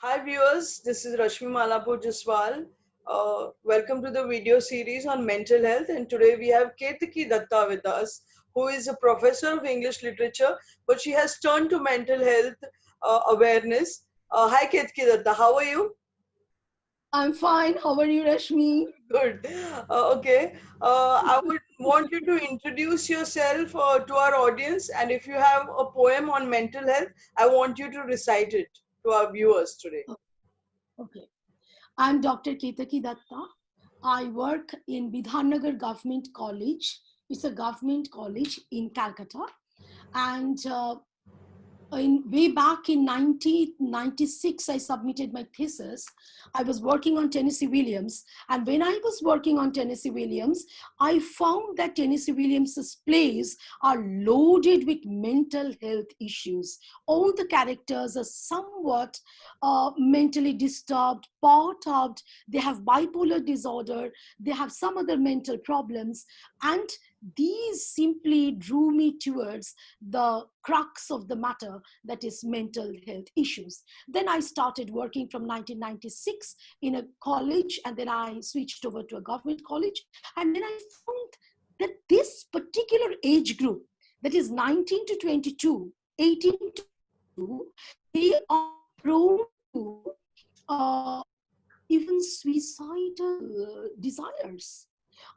Hi viewers, this is Rashmi Malapur Jaswal. Welcome to the video series on mental health, and today we have Ketaki Datta with us, who is a professor of English literature, but she has turned to mental health awareness. Hi Ketaki Datta, how are you? I'm fine. How are you, Rashmi? Good. Okay. I would want you to introduce yourself to our audience, and if you have a poem on mental health, I want you to recite it to our viewers today. Okay. I'm Dr. Ketaki Datta. I work in Bidhannagar Government College. It's a government college in Calcutta. And in way back in 1996, I submitted my thesis. I was working on Tennessee Williams, and when I was working on Tennessee Williams, I found that Tennessee Williams's plays are loaded with mental health issues. All the characters are somewhat mentally disturbed, perturbed. They have bipolar disorder, they have some other mental problems, and these simply drew me towards the crux of the matter, that is mental health issues. Then I started working from 1996 in a college, and then I switched over to a government college. And then I found that this particular age group, that is 19 to 22, 18 to 22, they are prone to even suicidal desires.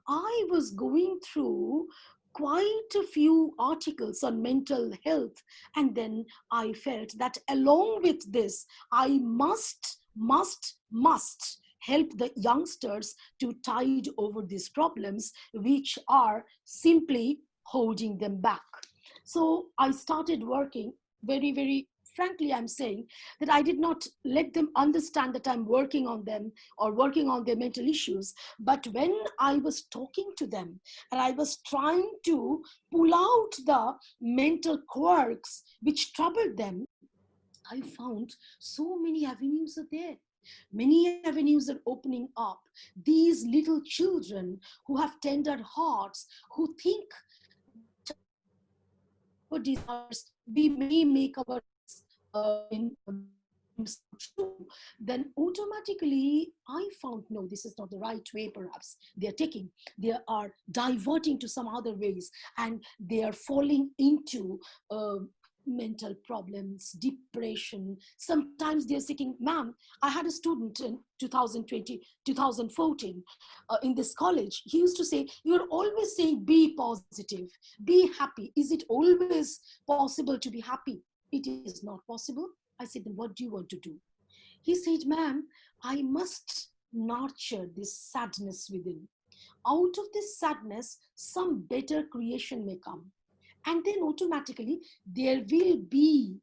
I was going through quite a few articles on mental health, and then I felt that along with this, I must help the youngsters to tide over these problems, which are simply holding them back. So I started working very frankly. I'm saying that I did not let them understand that I'm working on them or working on their mental issues. But when I was talking to them and I was trying to pull out the mental quirks which troubled them, I found so many avenues are there. Many avenues are opening up. These little children who have tender hearts, who think that our desires, we may make our dreams come true, then automatically I found no, this is not the right way. Perhaps they are diverting to some other ways, and they are falling into mental problems, depression. Sometimes they're seeking, ma'am, I had a student in 2020, 2014 in this college. He used to say, you're always saying be positive, be happy. Is it always possible to be happy? It is not possible. I said, then what do you want to do? He said, ma'am, I must nurture this sadness within. Out of this sadness, some better creation may come. And then automatically, there will be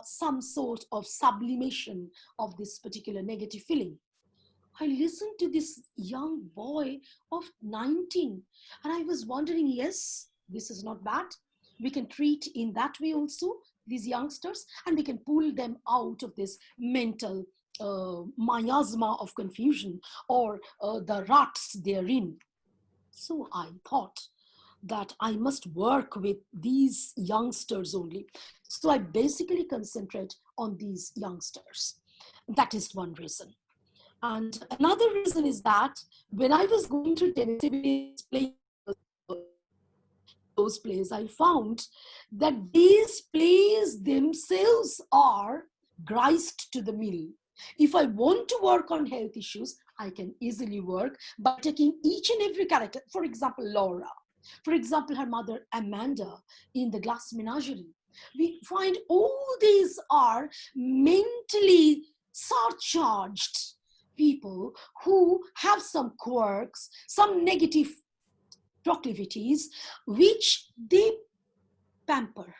some sort of sublimation of this particular negative feeling. I listened to this young boy of 19, and I was wondering, yes, this is not bad. We can treat in that way also these youngsters, and we can pull them out of this mental miasma of confusion, or the ruts they're in. So I thought that I must work with these youngsters only. So I basically concentrate on these youngsters. That is one reason. And another reason is that when I was going through Tennessee Williams plays, those plays, I found that these plays themselves are grist to the mill. If I want to work on health issues, I can easily work by taking each and every character. For example, Laura. For example, her mother, Amanda, in The Glass Menagerie. We find all these are mentally surcharged people who have some quirks, some negative proclivities, which they pamper.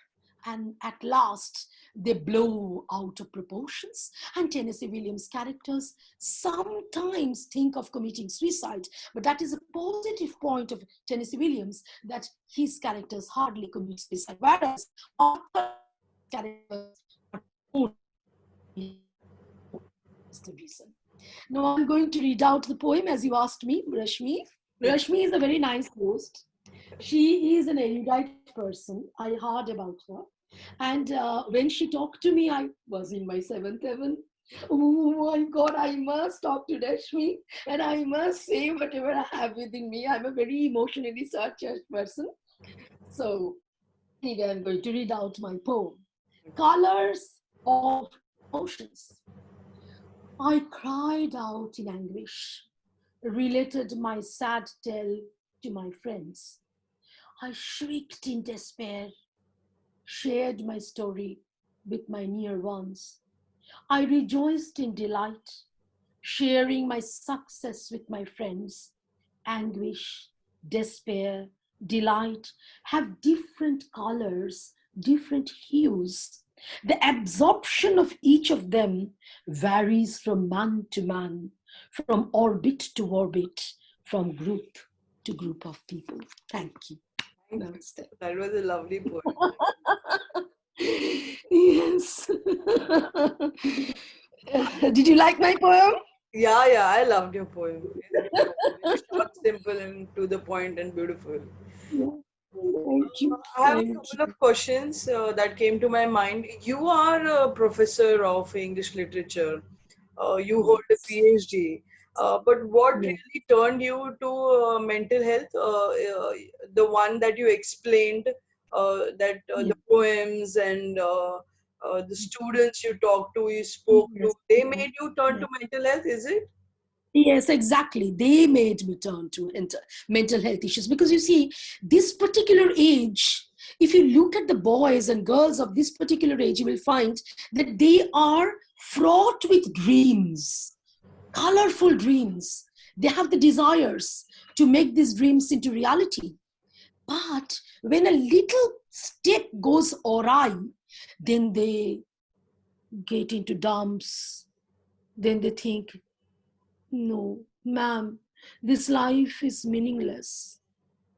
And at last, they blow out of proportions. And Tennessee Williams' characters sometimes think of committing suicide, but that is a positive point of Tennessee Williams, that his characters hardly commit suicide, whereas other characters are prone. That's the reason. Now I'm going to read out the poem as you asked me, Rashmi. Rashmi is a very nice host. She is an erudite person. I heard about her. And when she talked to me, I was in my seventh heaven. Oh my God, I must talk to Rashmi and I must say whatever I have within me. I'm a very emotionally searched person. So, anyway, I'm going to read out my poem. Colors of Emotions. I cried out in anguish, related my sad tale to my friends. I shrieked in despair, shared my story with my near ones. I rejoiced in delight, sharing my success with my friends. Anguish, despair, delight have different colors, different hues. The absorption of each of them varies from man to man, from orbit to orbit, from group to group of people. Thank you. Thank you. Namaste. That was a lovely poem. Yes. Did you like my poem? Yeah, yeah, I loved your poem. Very short, simple, and to the point, and beautiful. Yeah. Thank you. I have a Thank couple you. of questions that came to my mind. You are a professor of English literature. You hold a Yes. PhD. But what Yeah. really turned you to mental health? The one that you explained, that Yeah. the poems and the students you talked to, you spoke to, Yes. they Yeah. made you turn Yeah. to mental health, is it? Yes, exactly. They made me turn to mental health issues because you see, this particular age, if you look at the boys and girls of this particular age, you will find that they are fraught with dreams, colorful dreams. They have the desires to make these dreams into reality. But when a little step goes awry, then they get into dumps. Then they think, no, ma'am, this life is meaningless.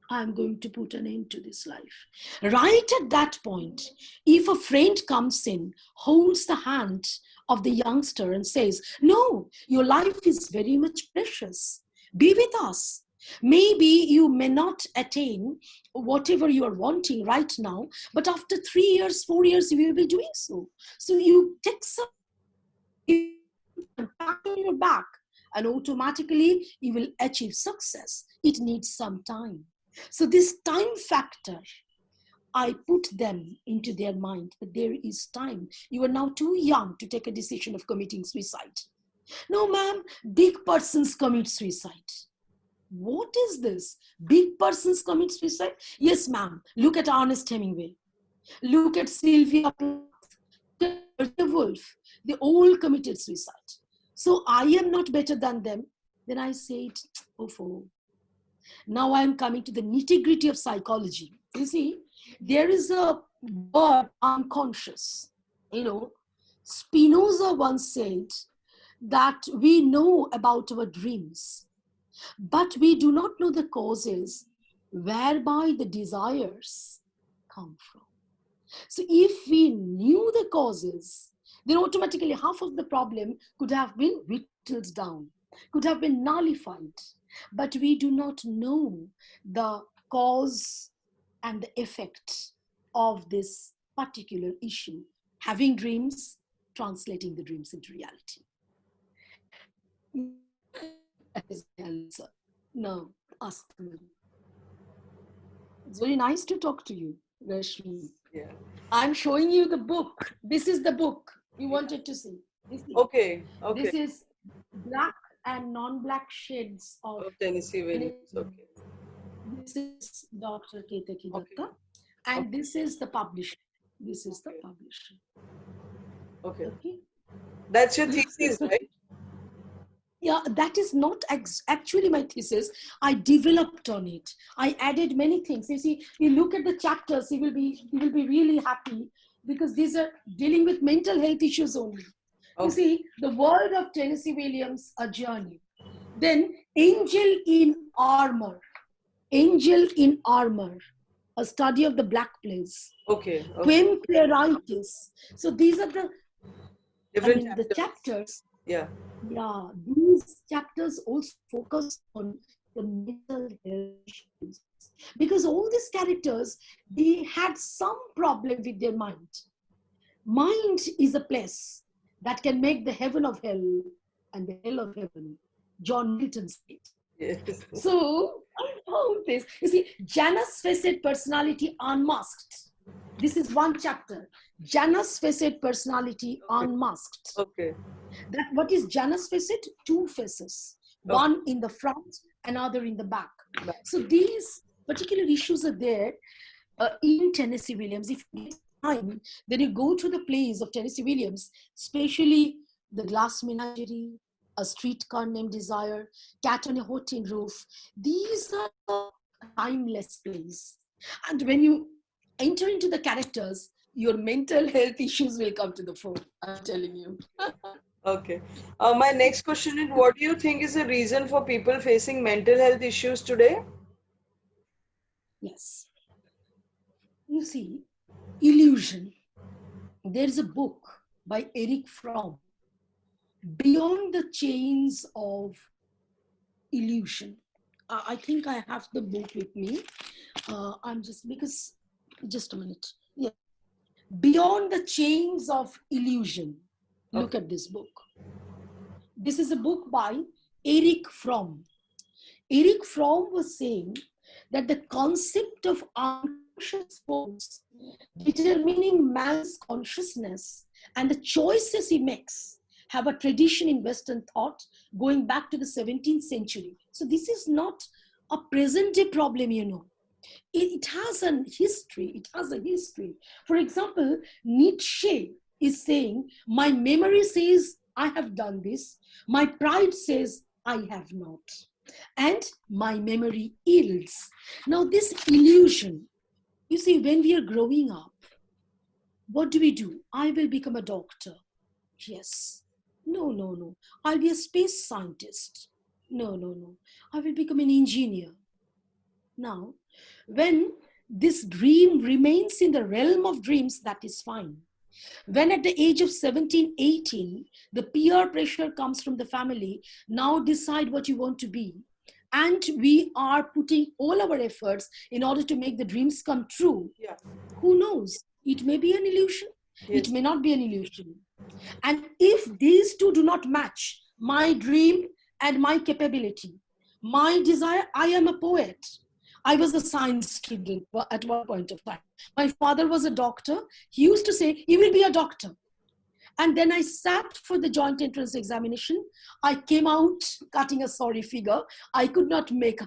I'm going to put an end to this life. Right at that point, if a friend comes in, holds the hand of the youngster and says, no, your life is very much precious. Be with us. Maybe you may not attain whatever you are wanting right now, but after 3 years, 4 years, you will be doing so. So you take some give time, pat on your back, and automatically you will achieve success. It needs some time. So, this time factor, I put them into their mind that there is time. You are now too young to take a decision of committing suicide. No, ma'am, big persons commit suicide. What is this? Big persons commit suicide? Yes, ma'am. Look at Ernest Hemingway. Look at Sylvia Plath. Look at Virginia Woolf. They all committed suicide. So I am not better than them. Then I said, oh, now I am coming to the nitty gritty of psychology. You see, there is a word unconscious. You know, Spinoza once said that we know about our dreams, but we do not know the causes whereby the desires come from. So if we knew the causes, then automatically half of the problem could have been whittled down, could have been nullified. But we do not know the cause and the effect of this particular issue. Having dreams, translating the dreams into reality. That is my answer. Now, ask me. It's very nice to talk to you, Rashmi. Yeah. I'm showing you the book. This is the book you wanted to see. Okay, This okay. is black and non-black shades of Of Tennessee Williams. Tennessee. Okay, This is Dr. Ketaki okay, Datta, and okay, this is the publisher. This is the okay, publisher. okay. Okay. That's your thesis, right? Yeah, that is not actually my thesis. I developed on it. I added many things. You see, you look at the chapters, you will be really happy because these are dealing with mental health issues only. You Okay, see, the world of Tennessee Williams, a journey. Then Angel in Armor, Angel in Armor, a study of the black plays. okay, okay. Quempleritis. So these are the, Different the chapters. chapters. Yeah. Yeah, these chapters also focus on the mental health issues because all these characters, they had some problem with their mind. Mind is a place. that can make the heaven of hell and the hell of heaven. John Milton said. Yes. So I found this. You see, Janus facet personality unmasked. This is one chapter. Janus facet personality Okay. unmasked. Okay. That what is Janus facet? Two faces, Okay. one in the front, another in the back. Back. So these particular issues are there in Tennessee Williams. If you get time, then you go to the plays of Tennessee Williams, especially The Glass Menagerie, A Streetcar Named Desire, Cat on a Hot Tin Roof. These are timeless plays. And when you enter into the characters, your mental health issues will come to the fore. I'm telling you. Okay. My next question is, what do you think is the reason for people facing mental health issues today? Yes. You see, illusion. There's a book by Eric Fromm, Beyond the Chains of Illusion. I think I have the book with me. I'm just, because, just a minute. Yeah. Beyond the Chains of Illusion. Look at this book. This is a book by Eric Fromm. Eric Fromm was saying that the concept of unconscious force determining man's consciousness and the choices he makes have a tradition in Western thought going back to the 17th century. So this is not a present day problem, you know. It has a history. It has a history. For example, Nietzsche is saying, my memory says I have done this. My pride says I have not. And my memory yields. Now, this illusion, you see, when we are growing up, what do? I will become a doctor. Yes. No, no, no. I'll be a space scientist. No, no, no. I will become an engineer. Now, when this dream remains in the realm of dreams, that is fine. When at the age of 17, 18, the peer pressure comes from the family, now decide what you want to be. And we are putting all our efforts in order to make the dreams come true. Yeah. Who knows? It may be an illusion. Yes. It may not be an illusion. And if these two do not match, my dream and my capability, my desire, I am a poet. I was a science student at one point of time. My father was a doctor. He used to say, you will be a doctor. And then I sat for the joint entrance examination. I came out cutting a sorry figure. I could not make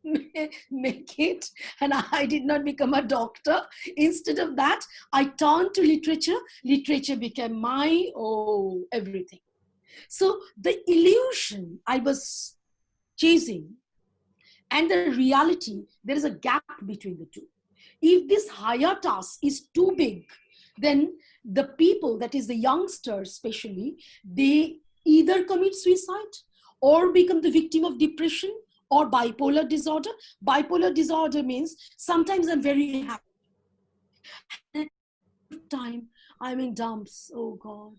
it, and I did not become a doctor. Instead of that, I turned to literature. Literature became my everything. So the illusion I was chasing and the reality, there is a gap between the two. If this higher task is too big, then the people, that is the youngsters especially, they either commit suicide or become the victim of depression or bipolar disorder. Bipolar disorder means sometimes I'm very happy. And at the time I'm in dumps. Oh God,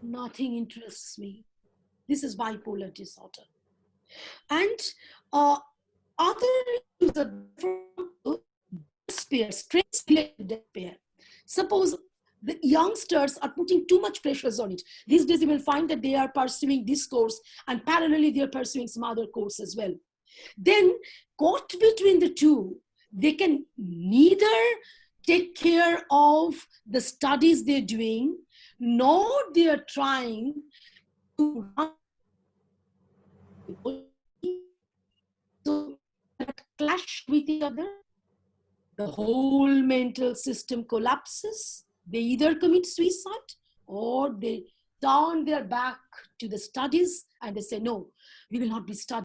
nothing interests me. This is bipolar disorder. And other issues are, for example, despair, stress-related despair. Suppose the youngsters are putting too much pressures on it. These days you will find that they are pursuing this course and parallelly they are pursuing some other course as well. Then caught between the two, they can neither take care of the studies they're doing, nor they are trying to run. So that clash with each other, the whole mental system collapses. They either commit suicide or they turn their back to the studies and they say, no, we will not be studying.